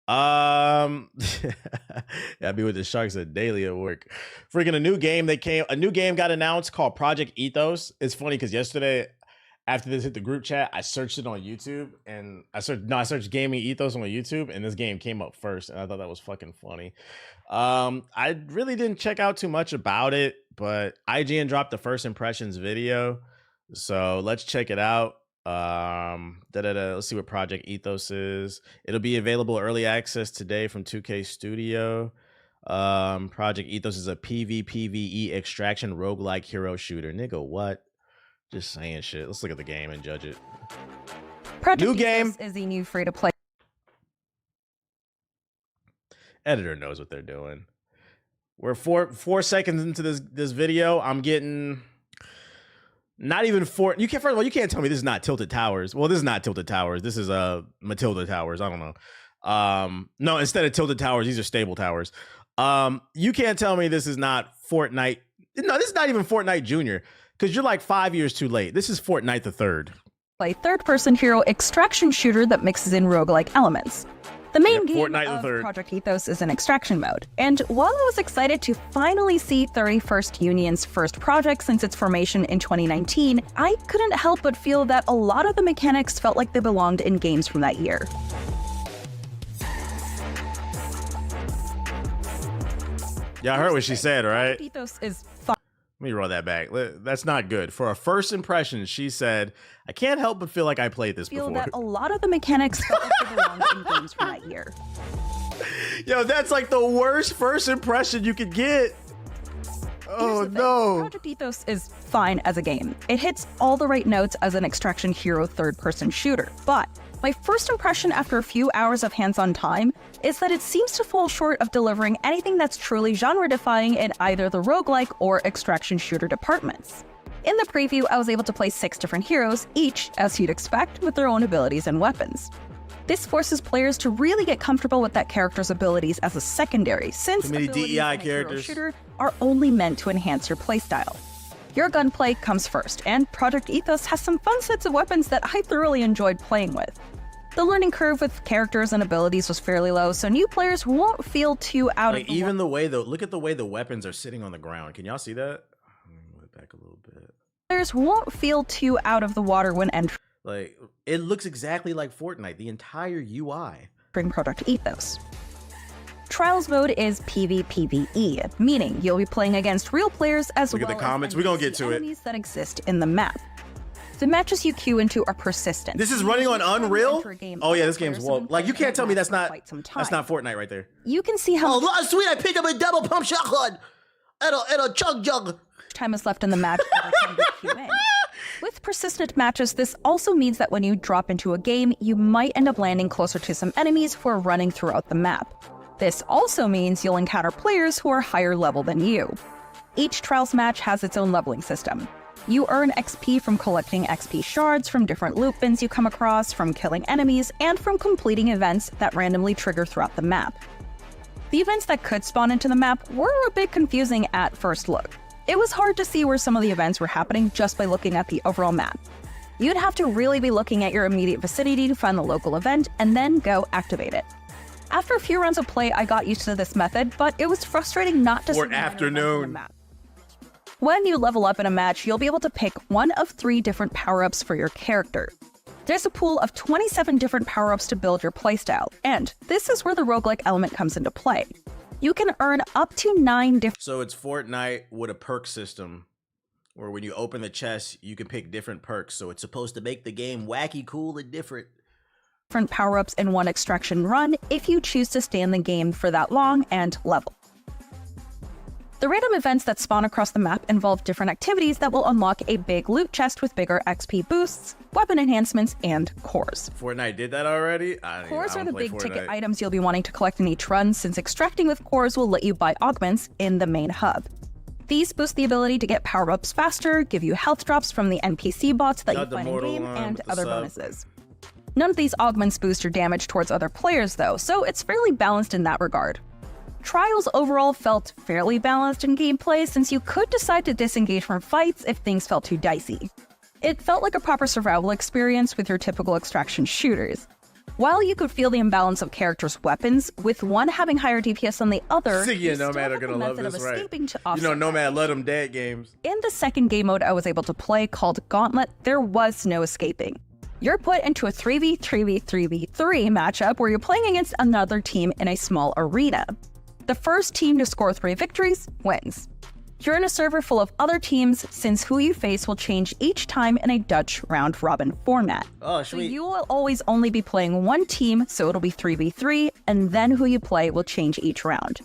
Yeah, I be with the Sharks at daily at work. Freaking a new game got announced called Project Ethos. It's funny because yesterday, after this hit the group chat, I searched it on YouTube and I searched gaming ethos on YouTube, and this game came up first, and I thought that was fucking funny. I really didn't check out too much about it, but IGN dropped the first impressions video, so let's check it out. Let's see what Project Ethos is. It'll be available early access today from 2K Studio. Project Ethos is a PvPvE extraction roguelike hero shooter. Nigga, what? Just saying shit. Let's look at the game and judge it. Project New Ethos game is a new free-to-play. Editor knows what they're doing. We're four seconds into this video. I'm getting not even four. You can't. First of all, you can't tell me this is not Tilted Towers. Well, this is not Tilted Towers. This is Matilda Towers. I don't know. No, instead of Tilted Towers, these are Stable Towers. You can't tell me this is not Fortnite. No, this is not even Fortnite Junior, because you're like 5 years too late. This is Fortnite the Third. A third-person hero extraction shooter that mixes in roguelike elements. The main game Fortnite of Project Ethos is an extraction mode, and while I was excited to finally see 31st Union's first project since its formation in 2019, I couldn't help but feel that a lot of the mechanics felt like they belonged in games from that year. Yeah, I heard what she said, right? Project Ethos is fun. Let me roll that back. That's not good. For a first impression, she said, I can't help but feel like I played this before. That a lot of the mechanics felt like they belonged in games from that year. Yo, that's like the worst first impression you could get. Oh no. Project Ethos is fine as a game. It hits all the right notes as an extraction hero third-person shooter, but my first impression after a few hours of hands-on time is that it seems to fall short of delivering anything that's truly genre-defying in either the roguelike or extraction shooter departments. In the preview, I was able to play 6 different heroes, each, as you'd expect, with their own abilities and weapons. This forces players to really get comfortable with that character's abilities as a secondary, since abilities in a hero shooter are only meant to enhance your playstyle. Your gunplay comes first, and Project Ethos has some fun sets of weapons that I thoroughly enjoyed playing with. The learning curve with characters and abilities was fairly low, so new players won't feel too out of the even the way look at the way the weapons are sitting on the ground. Can y'all see that? Let me move it back a little bit. Players won't feel too out of the water when entering. Like, it looks exactly like Fortnite, the entire UI. Project Ethos. Trials mode is PvPvE, meaning you'll be playing against real players as well as comments. We're gonna get to enemies that exist in the map. The matches you queue into are persistent. This is running on Unreal? Oh yeah, this game's like, you can't tell me that's not Fortnite right there. You can see how sweet, I picked up a double pump shotgun and a chug jug. Time is left in the match every time you queue in. With persistent matches, this also means that when you drop into a game, you might end up landing closer to some enemies who are running throughout the map. This also means you'll encounter players who are higher level than you. Each Trials match has its own leveling system. You earn XP from collecting XP shards from different loot bins you come across, from killing enemies, and from completing events that randomly trigger throughout the map. The events that could spawn into the map were a bit confusing at first look. It was hard to see where some of the events were happening just by looking at the overall map. You'd have to really be looking at your immediate vicinity to find the local event and then go activate it. After a few rounds of play, I got used to this method, but it was frustrating not to see the afternoon. map. When you level up in a match, you'll be able to pick one of 3 different power-ups for your character. There's a pool of 27 different power-ups to build your playstyle, and this is where the roguelike element comes into play. You can earn up to 9 different... So it's Fortnite with a perk system, where when you open the chest, you can pick different perks, so it's supposed to make the game wacky, cool, and different. Power-ups in one extraction run if you choose to stay in the game for that long and level. The random events that spawn across the map involve different activities that will unlock a big loot chest with bigger XP boosts, weapon enhancements, and cores. Fortnite did that already? Cores are the big ticket items you'll be wanting to collect in each run, since extracting with cores will let you buy augments in the main hub. These boost the ability to get power-ups faster, give you health drops from the NPC bots that you find in-game, and other bonuses. None of these augments boost your damage towards other players though, so it's fairly balanced in that regard. Trials overall felt fairly balanced in gameplay, since you could decide to disengage from fights if things felt too dicey. It felt like a proper survival experience with your typical extraction shooters. While you could feel the imbalance of characters' weapons, with one having higher DPS than the other, you Nomad are gonna love this, right? You know, Nomad love them dead games. In the second game mode I was able to play, called Gauntlet, there was no escaping. You're put into a 3v3v3v3 matchup where you're playing against another team in a small arena. The first team to score 3 victories wins. You're in a server full of other teams, since who you face will change each time in a Dutch round-robin format. Oh, So sweet. you will always only be playing one team, so it'll be 3v3, and then who you play will change each round.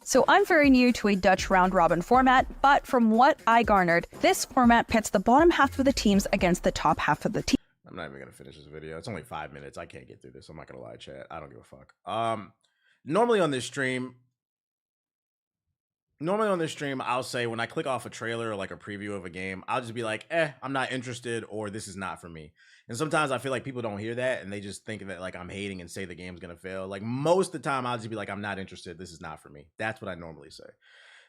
So I'm very new to a Dutch round-robin format, but from what I garnered, this format pits the bottom half of the teams against the top half of the team. I'm not even gonna finish this video. It's only 5 minutes. I can't get through this. I'm not gonna lie, chat. I don't give a fuck. Normally on this stream, I'll say when I click off a trailer or like a preview of a game, I'll just be like, I'm not interested, or this is not for me. And sometimes I feel like people don't hear that and they just think that like I'm hating and say the game's gonna fail. Like most of the time I'll just be like, I'm not interested. This is not for me. That's what I normally say.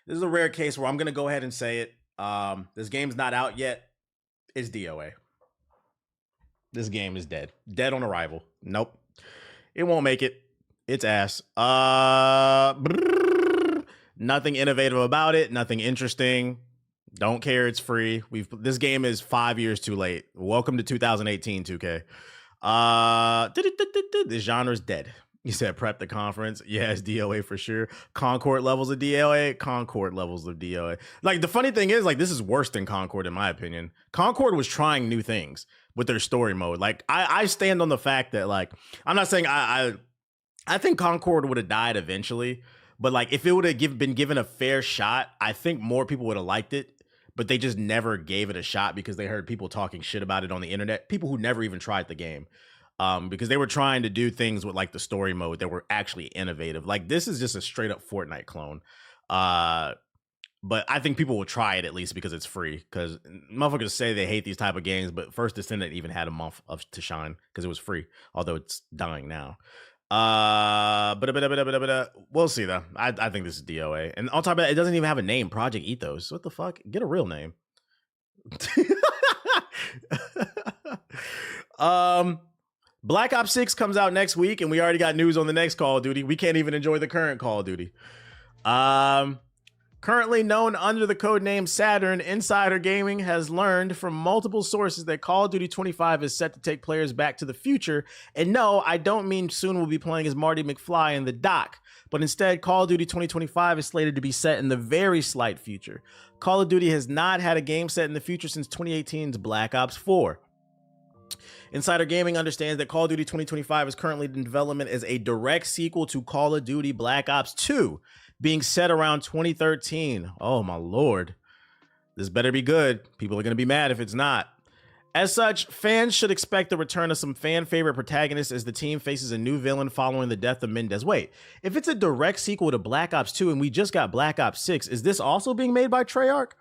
This is a rare case where I'm gonna go ahead and say it. This game's not out yet. It's DOA. This game is dead. Dead on arrival. Nope. It won't make it. It's ass. Nothing innovative about it. Nothing interesting. Don't care. It's free. This game is 5 years too late. Welcome to 2018, 2K. This genre is dead. You said prep the conference. Yeah, it's DOA for sure. Concord levels of DOA. Concord levels of DOA. Like the funny thing is, like this is worse than Concord in my opinion. Concord was trying new things with their story mode. Like I stand on the fact that like I'm not saying I think Concord would have died eventually, but like if it would have been given a fair shot, I think more people would have liked it. But they just never gave it a shot because they heard people talking shit about it on the internet. People who never even tried the game. Because they were trying to do things with like the story mode that were actually innovative. Like this is just a straight up Fortnite clone. But I think people will try it at least because it's free. Because motherfuckers say they hate these type of games, but First Descendant even had a month to shine because it was free, although it's dying now. But we'll see though. I think this is DOA, and on top of that, it doesn't even have a name. Project Ethos. What the fuck? Get a real name. Black Ops 6 comes out next week, and we already got news on the next Call of Duty. We can't even enjoy the current Call of Duty. Currently known under the codename Saturn, Insider Gaming has learned from multiple sources that Call of Duty 25 is set to take players back to the future. And no, I don't mean soon we'll be playing as Marty McFly in the dock, but instead Call of Duty 2025 is slated to be set in the very slight future. Call of Duty has not had a game set in the future since 2018's Black Ops 4. Insider Gaming understands that Call of Duty 2025 is currently in development as a direct sequel to Call of Duty Black Ops 2, being set around 2013. Oh my lord. This better be good. People are going to be mad if it's not. As such, fans should expect the return of some fan favorite protagonists as the team faces a new villain following the death of Mendez. Wait, if it's a direct sequel to Black Ops 2 and we just got Black Ops 6, is this also being made by Treyarch?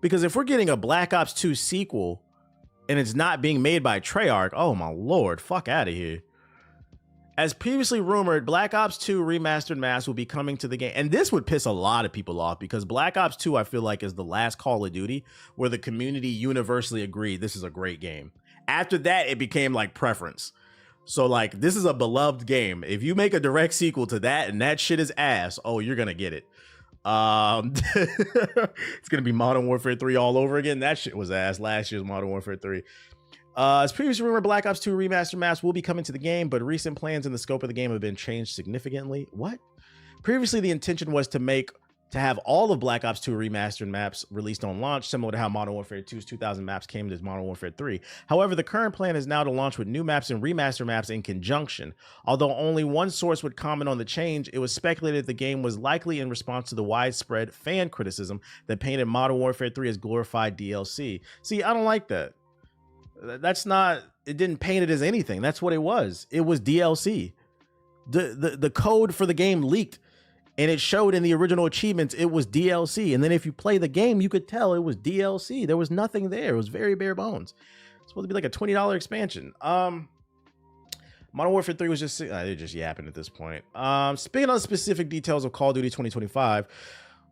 Because if we're getting a Black Ops 2 sequel and it's not being made by Treyarch, oh my lord, fuck out of here. As previously rumored, Black Ops 2 Remastered Maps will be coming to the game. And this would piss a lot of people off because Black Ops 2, I feel like, is the last Call of Duty where the community universally agreed this is a great game. After that, it became like preference. So like, this is a beloved game. If you make a direct sequel to that and that shit is ass, oh, you're gonna get it. It's gonna be Modern Warfare 3 all over again. That shit was ass. Last year's Modern Warfare 3. As previously rumored, Black Ops 2 Remastered Maps will be coming to the game, but recent plans and the scope of the game have been changed significantly. What? Previously, the intention was to have all of Black Ops 2 Remastered Maps released on launch, similar to how Modern Warfare 2's 2,000 maps came to Modern Warfare 3. However, the current plan is now to launch with new maps and remaster maps in conjunction. Although only one source would comment on the change, it was speculated the game was likely in response to the widespread fan criticism that painted Modern Warfare 3 as glorified DLC. See, I don't like that. That's not, it didn't paint it as anything. That's what it was. It was DLC. The code for the game leaked and it showed in the original achievements it was DLC. And then if you play the game, you could tell it was DLC. There was nothing there. It was very bare bones. It's supposed to be like a $20 expansion. Modern Warfare 3 was just, they're just yapping at this point. Speaking on specific details of Call of Duty 2025,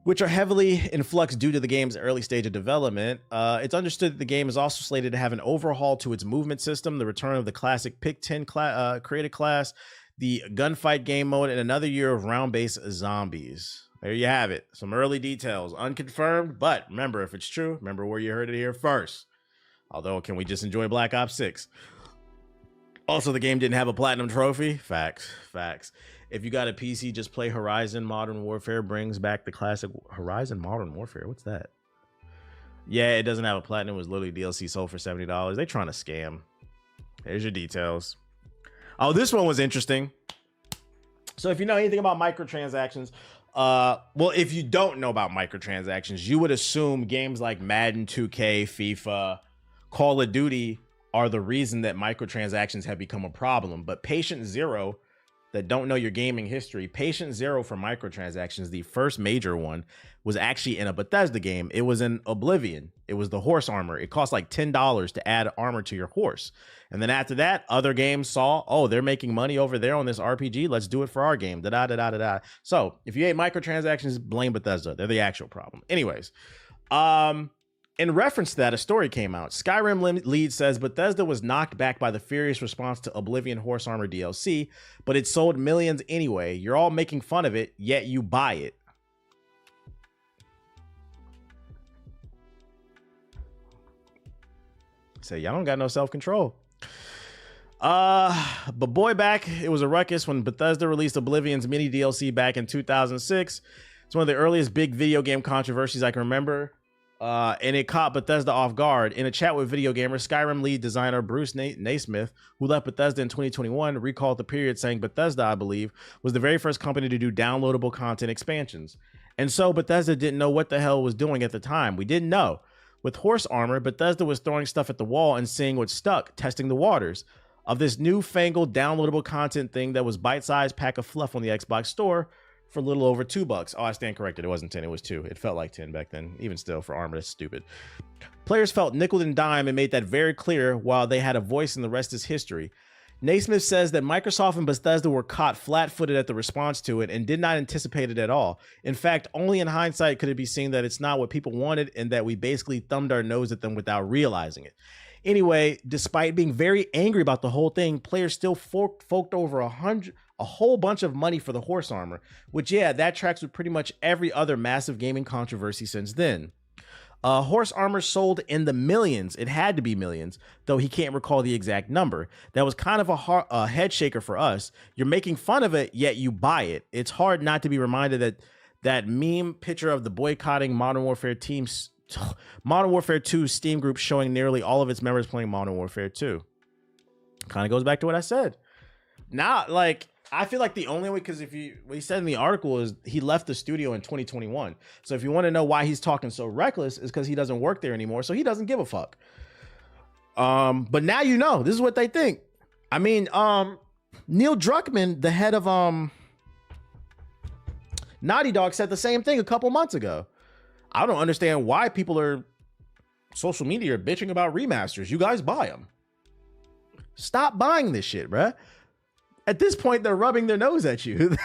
which are heavily in flux due to the game's early stage of development. It's understood that the game is also slated to have an overhaul to its movement system, the return of the classic Pick 10 created class, the gunfight game mode, and another year of round-based zombies. There you have it. Some early details, unconfirmed, but remember, if it's true, remember where you heard it here first. Although, can we just enjoy Black Ops 6? Also, the game didn't have a platinum trophy. Facts. If you got a PC, just play Horizon Modern Warfare. Brings back the classic Horizon Modern Warfare. What's that? Yeah, it doesn't have a platinum. It was literally DLC sold for $70. They trying to scam. Here's your details. Oh, this one was interesting. So if you know anything about microtransactions, well, if you don't know about microtransactions, you would assume games like Madden, 2K, FIFA, Call of Duty are the reason that microtransactions have become a problem. But Patient Zero, that don't know your gaming history, Patient Zero for microtransactions, the first major one, was actually in a Bethesda game. It was in Oblivion. It was the horse armor. It cost like $10 to add armor to your horse. And then after that, other games saw, oh, they're making money over there on this RPG. Let's do it for our game. Da-da-da-da-da-da. So if you hate microtransactions, blame Bethesda. They're the actual problem. Anyways, in reference to that, a story came out. Skyrim lead says Bethesda was knocked back by the furious response to Oblivion Horse Armor DLC, but it sold millions anyway. You're all making fun of it, yet you buy it. Say, y'all don't got no self-control. But boy, back, it was a ruckus when Bethesda released Oblivion's mini DLC back in 2006. It's one of the earliest big video game controversies I can remember. And it caught Bethesda off guard. In a chat with Video Gamer, Skyrim lead designer Bruce Naismith, who left Bethesda in 2021, recalled the period saying Bethesda, I believe, was the very first company to do downloadable content expansions. And so Bethesda didn't know what the hell it was doing at the time. We didn't know. With Horse Armor, Bethesda was throwing stuff at the wall and seeing what stuck, testing the waters of this newfangled downloadable content thing that was bite-sized pack of fluff on the Xbox store for a little over $2. Oh, I stand corrected. It wasn't 10, it was 2. It felt like 10 back then. Even still, for Armor, that's stupid. Players felt nickel and dime and made that very clear, while they had a voice and the rest is history. Naismith says that Microsoft and Bethesda were caught flat-footed at the response to it and did not anticipate it at all. In fact, only in hindsight could it be seen that it's not what people wanted and that we basically thumbed our nose at them without realizing it. Anyway, despite being very angry about the whole thing, players still forked over a whole bunch of money for the horse armor, which, yeah, that tracks with pretty much every other massive gaming controversy since then. Horse armor sold in the millions. It had to be millions, though he can't recall the exact number. That was kind of a head shaker for us. You're making fun of it, yet you buy it. It's hard not to be reminded that meme picture of the boycotting Modern Warfare 2 Steam group showing nearly all of its members playing Modern Warfare 2. Kind of goes back to what I said. Now, like, I feel like the only way, because what he said in the article is he left the studio in 2021. So if you want to know why he's talking so reckless, is because he doesn't work there anymore. So he doesn't give a fuck. But now you know, this is what they think. I mean, Neil Druckmann, the head of Naughty Dog, said the same thing a couple months ago. I don't understand why people are social media are bitching about remasters. You guys buy them. Stop buying this shit, bruh. At this point, they're rubbing their nose at you.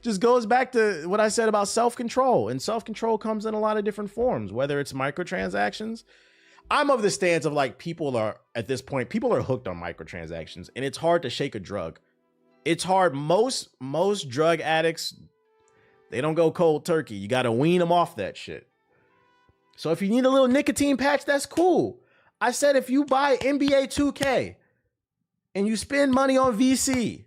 Just goes back to what I said about self-control. And self-control comes in a lot of different forms, whether it's microtransactions. I'm of the stance of, like, at this point, people are hooked on microtransactions, and it's hard to shake a drug. It's hard. Most drug addicts, they don't go cold turkey. You got to wean them off that shit. So if you need a little nicotine patch, that's cool. I said if you buy NBA 2K, and you spend money on VC,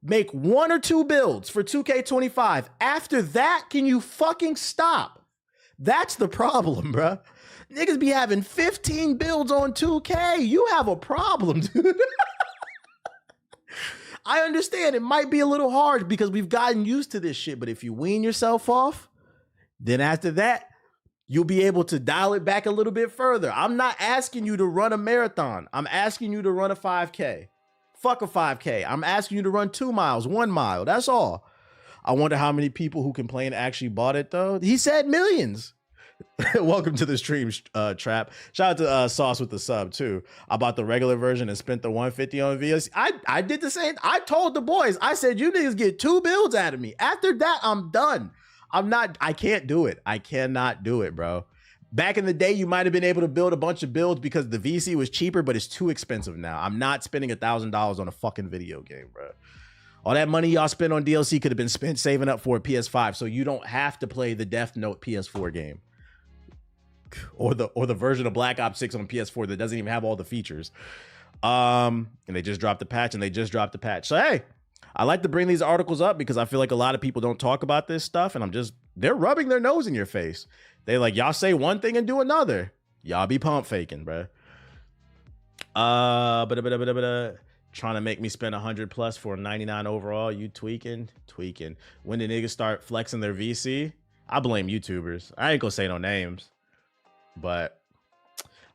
make 1 or 2 builds for 2K25. After that, can you fucking stop? That's the problem, bruh. Niggas be having 15 builds on 2K. You have a problem, dude. I understand it might be a little hard because we've gotten used to this shit, but if you wean yourself off, then after that, you'll be able to dial it back a little bit further. I'm not asking you to run a marathon. I'm asking you to run a 5K. Fuck a 5K. I'm asking you to run 2 miles, 1 mile. That's all. I wonder how many people who complain actually bought it, though. He said millions. Welcome to the stream, Trap. Shout out to Sauce with the sub, too. I bought the regular version and spent the $150 on VLC. I did the same. I told the boys, I said, you niggas get 2 builds out of me. After that, I'm done. I can't do it. I cannot do it, bro. Back in the day, you might have been able to build a bunch of builds because the VC was cheaper, but it's too expensive now. I'm not spending $1,000 on a fucking video game, bro. All that money y'all spent on DLC could have been spent saving up for a PS5, so you don't have to play the Death Note PS4 game. Or the version of Black Ops 6 on PS4 that doesn't even have all the features. And they just dropped the patch, So hey, I like to bring these articles up because I feel like a lot of people don't talk about this stuff, and they're rubbing their nose in your face. They like, y'all say one thing and do another. Y'all be pump faking, bro. Trying to make me spend 100 plus for a 99 overall. You tweaking. When the niggas start flexing their VC, I blame YouTubers. I ain't gonna say no names, but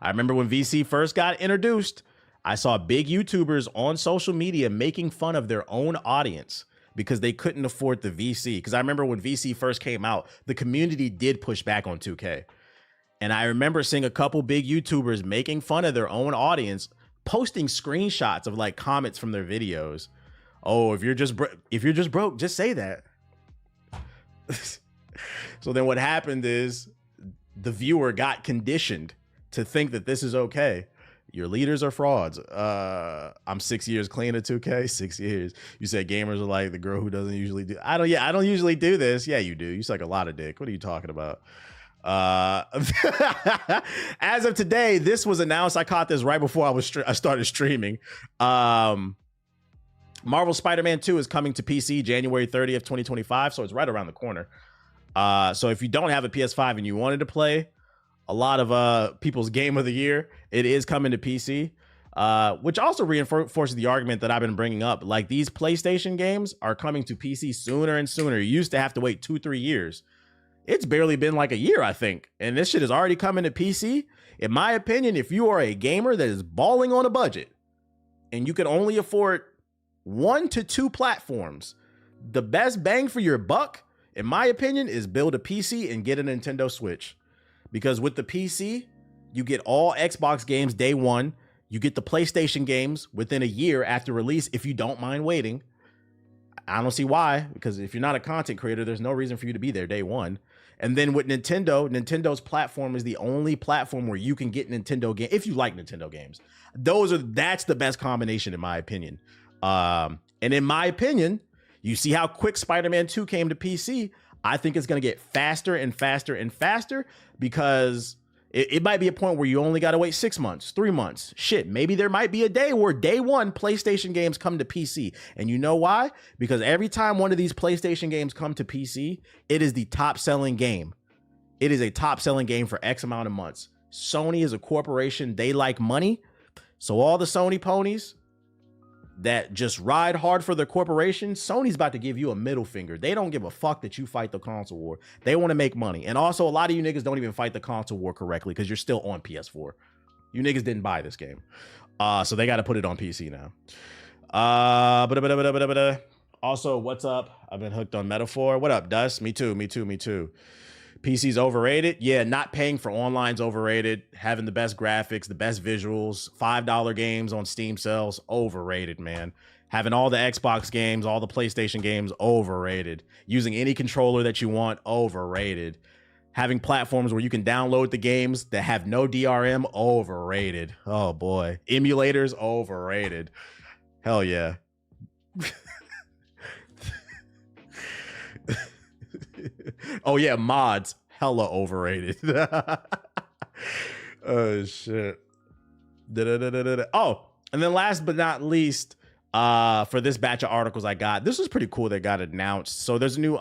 I remember when VC first got introduced, I saw big YouTubers on social media making fun of their own audience because they couldn't afford the VC. Because I remember when VC first came out, the community did push back on 2K. And I remember seeing a couple big YouTubers making fun of their own audience, posting screenshots of like comments from their videos. Oh, if you're just broke, just say that. So then what happened is the viewer got conditioned to think that this is okay. Your leaders are frauds. I'm 6 years clean of 2K. 6 years. You said gamers are like the girl who doesn't usually do. I don't usually do this. Yeah, you do. You suck a lot of dick. What are you talking about? As of today, this was announced. I caught this right before I started streaming. Marvel Spider-Man 2 is coming to PC January 30th, 2025. So it's right around the corner. So if you don't have a PS5 and you wanted to play a lot of people's game of the year, it is coming to PC, which also reinforces the argument that I've been bringing up. Like, these PlayStation games are coming to PC sooner and sooner. You used to have to wait 2-3 years. It's barely been like a year, I think. And this shit is already coming to PC. In my opinion, if you are a gamer that is balling on a budget and you can only afford 1 to 2 platforms, the best bang for your buck, in my opinion, is build a PC and get a Nintendo Switch. Because with the PC, you get all Xbox games day one. You get the PlayStation games within a year after release if you don't mind waiting. I don't see why, because if you're not a content creator, there's no reason for you to be there day one. And then with Nintendo's platform is the only platform where you can get Nintendo games if you like Nintendo games. That's the best combination in my opinion. And in my opinion, you see how quick Spider-Man 2 came to PC. I think it's going to get faster and faster and faster because it might be a point where you only got to wait 6 months, 3 months. Shit, maybe there might be a day where day one PlayStation games come to PC. And you know why? Because every time one of these PlayStation games come to PC, it is the top selling game. It is a top selling game for X amount of months. Sony is a corporation. They like money. So all the Sony ponies that just ride hard for their corporation, Sony's about to give you a middle finger. They don't give a fuck that you fight the console war. They want to make money. And also, a lot of you niggas don't even fight the console war correctly because you're still on PS4. You niggas didn't buy this game. So they got to put it on PC now. Also, what's up? I've been hooked on Metaphor. What up, Dust? Me too. PC's overrated. Yeah, not paying for online's overrated. Having the best graphics, the best visuals, $5 games on Steam sales, overrated, man. Having all the Xbox games, all the PlayStation games, overrated. Using any controller that you want, overrated. Having platforms where you can download the games that have no DRM, overrated. Oh boy. Emulators, overrated. Hell yeah. Oh yeah, mods, hella overrated. Oh shit. Oh, and then last but not least, for this batch of articles I got, this was pretty cool that got announced. So there's a new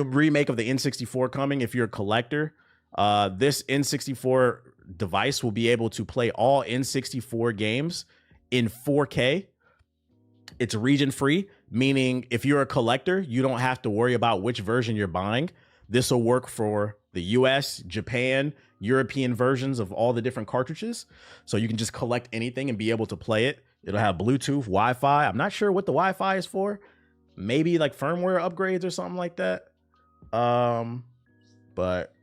remake of the N64 coming. If you're a collector, this N64 device will be able to play all N64 games in 4K. It's region free, meaning if you're a collector, you don't have to worry about which version you're buying. This will work for the US, Japan, European versions of all the different cartridges. So you can just collect anything and be able to play it. It'll have Bluetooth, Wi-Fi. I'm not sure what the Wi-Fi is for. Maybe like firmware upgrades or something like that. But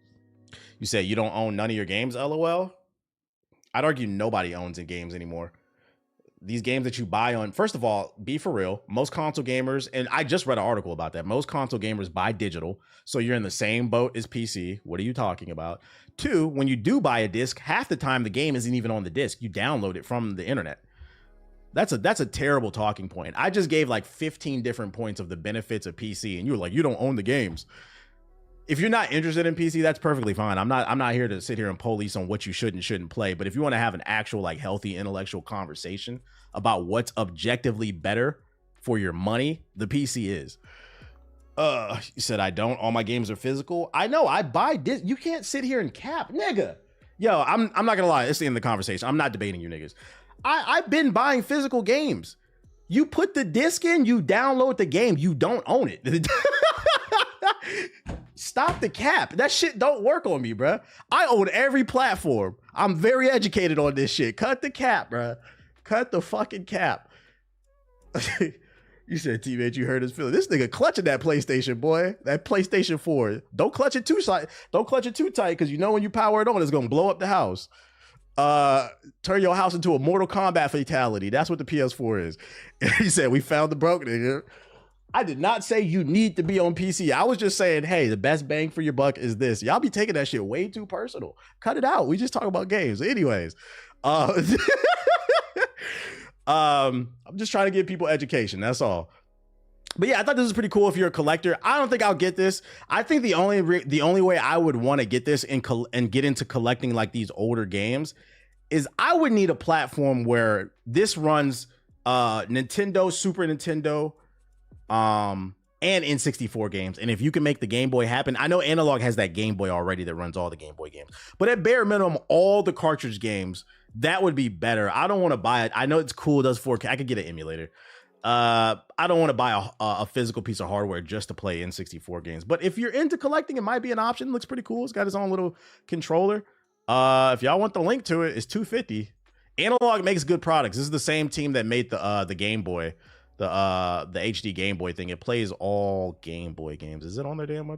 you say you don't own none of your games, LOL? I'd argue nobody owns in games anymore. these games that you buy on, first of all, be for real. Most console gamers, and I just read an article about that, most console gamers buy digital. So you're in the same boat as PC. What are you talking about? 2, when you do buy a disc, half the time the game isn't even on the disc. You download it from the internet. That's a terrible talking point. I just gave like 15 different points of the benefits of PC, and you were like, you don't own the games. If you're not interested in PC, that's perfectly fine. I'm not here to sit here and police on what you should and shouldn't play. But if you want to have an actual like healthy intellectual conversation about what's objectively better for your money, the PC is. You said I don't. All my games are physical. I know. I buy this. You can't sit here and cap, nigga. Yo, I'm not gonna lie. It's the end of the conversation. I'm not debating you niggas. I've been buying physical games. You put the disc in, you download the game. You don't own it. Stop the cap. That shit don't work on me, bruh. I own every platform. I'm very educated on this shit. Cut the cap, bruh. Cut the fucking cap. You said, teammate, you hurt his feeling. This nigga clutching that PlayStation, boy. That PlayStation 4. Don't clutch it too tight. Don't clutch it too tight, because you know when you power it on, it's gonna blow up the house. Turn your house into a Mortal Kombat fatality. That's what the PS4 is. He said, we found the broke nigga. I did not say you need to be on PC. I was just saying, hey, the best bang for your buck is this. Y'all be taking that shit way too personal. Cut it out. We just talk about games. Anyways, I'm just trying to give people education. That's all. But yeah, I thought this was pretty cool if you're a collector. I don't think I'll get this. I think the only way I would want to get this and get into collecting like these older games is I would need a platform where this runs Nintendo, Super Nintendo, and N64 games. And if you can make the Game Boy happen, I know Analog has that Game Boy already that runs all the Game Boy games, but at bare minimum, all the cartridge games, that would be better. I don't want to buy it. I know it's cool. It does 4K. I could get an emulator. I don't want to buy a physical piece of hardware just to play N64 games. But if you're into collecting, it might be an option. It looks pretty cool. It's got its own little controller. If y'all want the link to it, it's $250. Analog makes good products. This is the same team that made the Game Boy, the HD Game Boy thing. It plays all Game Boy games. Is it on their damn website?